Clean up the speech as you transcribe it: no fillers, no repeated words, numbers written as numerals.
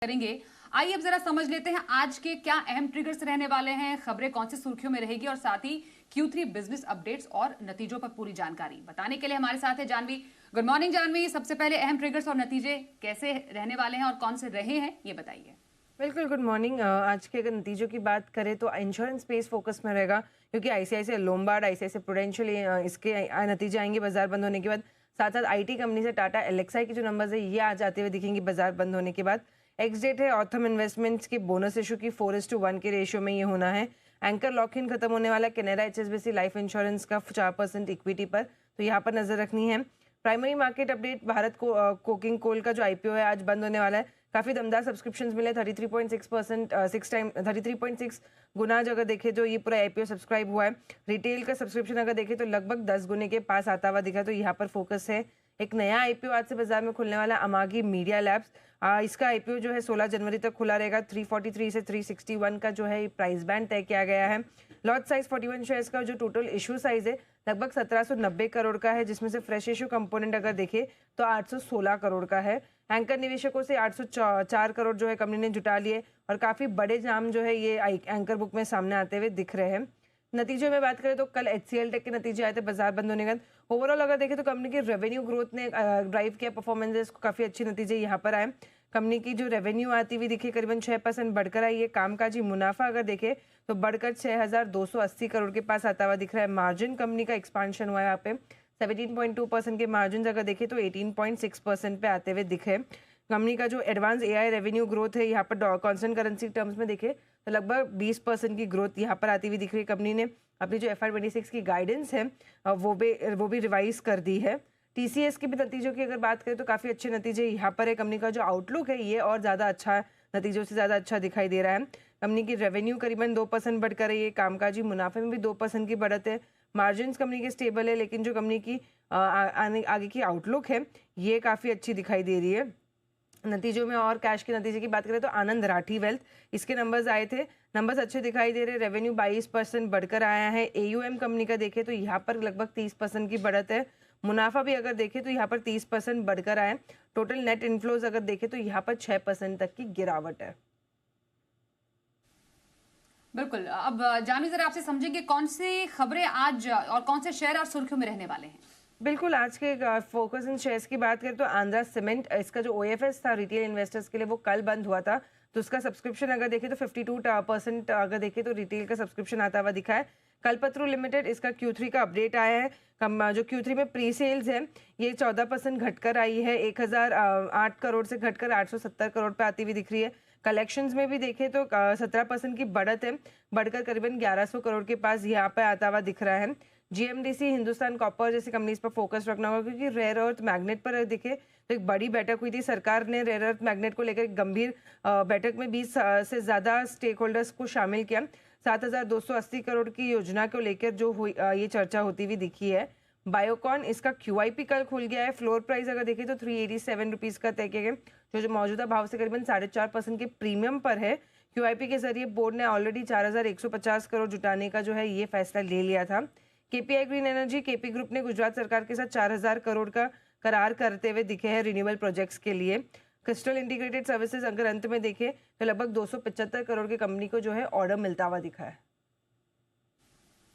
करेंगे। आइए अब जरा समझ लेते हैं आज के क्या अहम ट्रिगर्स रहने वाले हैं, खबरें कौन सी सुर्खियों में रहेगी और साथ ही Q3 बिजनेस अपडेट्स और नतीजों पर पूरी जानकारी बताने के लिए हमारे साथ है जानवी। गुड मॉर्निंग जानवी, सबसे पहले अहम ट्रिगर्स और नतीजे कैसे रहने वाले हैं और कौन से रहे हैं ये बताइए। बिल्कुल, गुड मॉर्निंग। आज के अगर नतीजों की बात करें तो इंश्योरेंस स्पेस फोकस में रहेगा, क्योंकि आईसीआईसीआई लोम्बार्ड, आईसीआईसीआई प्रूडेंशियल इसके नतीजे आएंगे बाजार बंद होने के बाद। साथ साथ आईटी कंपनी से टाटा एलेक्साई के जो नंबर्स है ये आज आते हुए दिखेंगे बाजार बंद होने के बाद। एक्स डेट है ऑथम इन्वेस्टमेंट्स के बोनस इशू की 4:1 के रेशियो में ये होना है। एंकर लॉक इन खत्म होने वाला कैनेडा एचएसबीसी लाइफ इंश्योरेंस का 4% इक्विटी पर, तो यहाँ पर नजर रखनी है। प्राइमरी मार्केट अपडेट, भारत को कोकिंग कोल का जो आईपीओ है आज बंद होने वाला है। काफी दमदार सब्सक्रिप्शंस मिले, 33.6% 33.6 गुना अगर देखें तो ये पूरा आईपीओ सब्सक्राइब हुआ है। रिटेल का सब्सक्रिप्शन अगर देखें तो लगभग 10 गुने के पास आता हुआ दिखा, तो यहाँ पर फोकस है। एक नया आईपीओ आज से बाजार में खुलने वाला अमागी मीडिया लैब्स। इसका आईपीओ जो है 16 जनवरी तक खुला रहेगा। 343 से 361 का जो है प्राइस बैंड तय किया गया है। लॉट साइज 41 शेयर्स का जो टोटल इशू साइज है लगभग 1790 करोड़ का है, जिसमें से फ्रेश इशू कंपोनेंट अगर देखें तो 816 करोड़ का है। एंकर निवेशकों से 804 करोड़ जो है कंपनी ने जुटा लिए और काफी बड़े नाम जो है ये एंकर बुक में सामने आते हुए दिख रहे हैं। नतीजों में बात करें तो कल HCL टेक के नतीजे आए थे बाजार बंद होने के बाद। ओवरऑल अगर देखें तो कंपनी की रेवेन्यू ग्रोथ ने ड्राइव किया परफॉर्मेंस को, काफी अच्छे नतीजे यहाँ पर आए। कंपनी की जो रेवेन्यू आती हुई दिखी करीबन 6% बढ़कर आई है। कामकाजी मुनाफा अगर देखें तो बढ़कर 6280 करोड़ के पास आता हुआ दिख रहा है। मार्जिन कंपनी का एक्सपांशन हुआ है यहाँ पे, 17.2% के मार्जिन अगर देखें तो 18.6% पे आते हुए दिखे। कंपनी का जो एडवांस एआई रेवेन्यू ग्रोथ है यहाँ पर कांस्टेंट करेंसी टर्म्स में देखें तो लगभग 20% की ग्रोथ यहाँ पर आती हुई दिख रही है। कंपनी ने अपनी जो FY26 की गाइडेंस है वो भी रिवाइज कर दी है। टीसीएस के भी नतीजों की अगर बात करें तो काफ़ी अच्छे नतीजे यहाँ पर है। कंपनी का जो आउटलुक है ये और ज़्यादा अच्छा, नतीजों से ज़्यादा अच्छा दिखाई दे रहा है। कंपनी की रेवेन्यू करीबन 2% बढ़कर रही है। कामकाजी मुनाफे में भी 2% की बढ़त है। मार्जिन कंपनी की स्टेबल है, लेकिन जो कंपनी की आगे की आउटलुक है ये काफ़ी अच्छी दिखाई दे रही है। नतीजों में और कैश के नतीजे की बात करें तो आनंद राठी वेल्थ, इसके नंबर्स आए थे, नंबर्स अच्छे दिखाई दे रहे। रेवेन्यू 22% बढ़कर आया है। AUM कंपनी का देखें तो यहाँ पर लगभग 30% की बढ़त है। मुनाफा भी अगर देखें तो यहाँ पर 30% बढ़कर आए। टोटल नेट इनफ्लोज अगर देखें तो यहाँ पर 6% तक की गिरावट है। बिल्कुल, अब जानवी जरा आपसे समझेंगे कौन सी खबरें आज और कौन से शेयर आज सुर्खियों में रहने वाले हैं। बिल्कुल, आज के फोकस इन शेयर्स की बात करें तो आंध्रा सीमेंट, इसका जो OFS था रिटेल इन्वेस्टर्स के लिए वो कल बंद हुआ था, तो उसका सब्सक्रिप्शन अगर देखें तो 52% अगर देखें तो रिटेल का सब्सक्रिप्शन आता हुआ दिखा है। कलपत्रू लिमिटेड, इसका Q3 का अपडेट आया है। जो Q3 में प्री सेल्स है ये 14% घटकर आई है। 1008 करोड़ से घटकर 870 करोड़ पे आती हुई दिख रही है। कलेक्शंस में भी देखें तो 17% की बढ़त है, बढ़कर करीबन 1100 करोड़ के पास यहाँ पे आता हुआ दिख रहा है। GMDC, हिंदुस्तान कॉपर जैसी कंपनीज पर फोकस रखना होगा, क्योंकि रेयर अर्थ मैग्नेट पर देखे तो एक बड़ी बैठक हुई थी। सरकार ने रेयर अर्थ मैग्नेट को लेकर एक गंभीर बैठक में 20 से ज्यादा स्टेक होल्डर्स को शामिल किया। 7280 करोड़ की योजना को लेकर जो हुई ये चर्चा होती हुई दिखी है। बायोकॉन, इसका QIP कल खुल गया है। फ्लोर प्राइस अगर देखें तो 387 रुपीज का तय किया गया, जो मौजूदा भाव से करीबन 4.5% के प्रीमियम पर है। QIP के जरिए बोर्ड ने ऑलरेडी 4150 करोड़ जुटाने का जो है ये फैसला ले लिया था। KPI green energy, KP group ने गुजरात सरकार के साथ 4000 करोड़ का करार करते हुए दिखे हैं रिन्यूएबल प्रोजेक्ट्स के लिए। क्रिस्टल इंटीग्रेटेड सर्विसेज अगर अंत में देखें तो लगभग 275 करोड़ की कंपनी को जो है ऑर्डर मिलता हुआ दिखा है।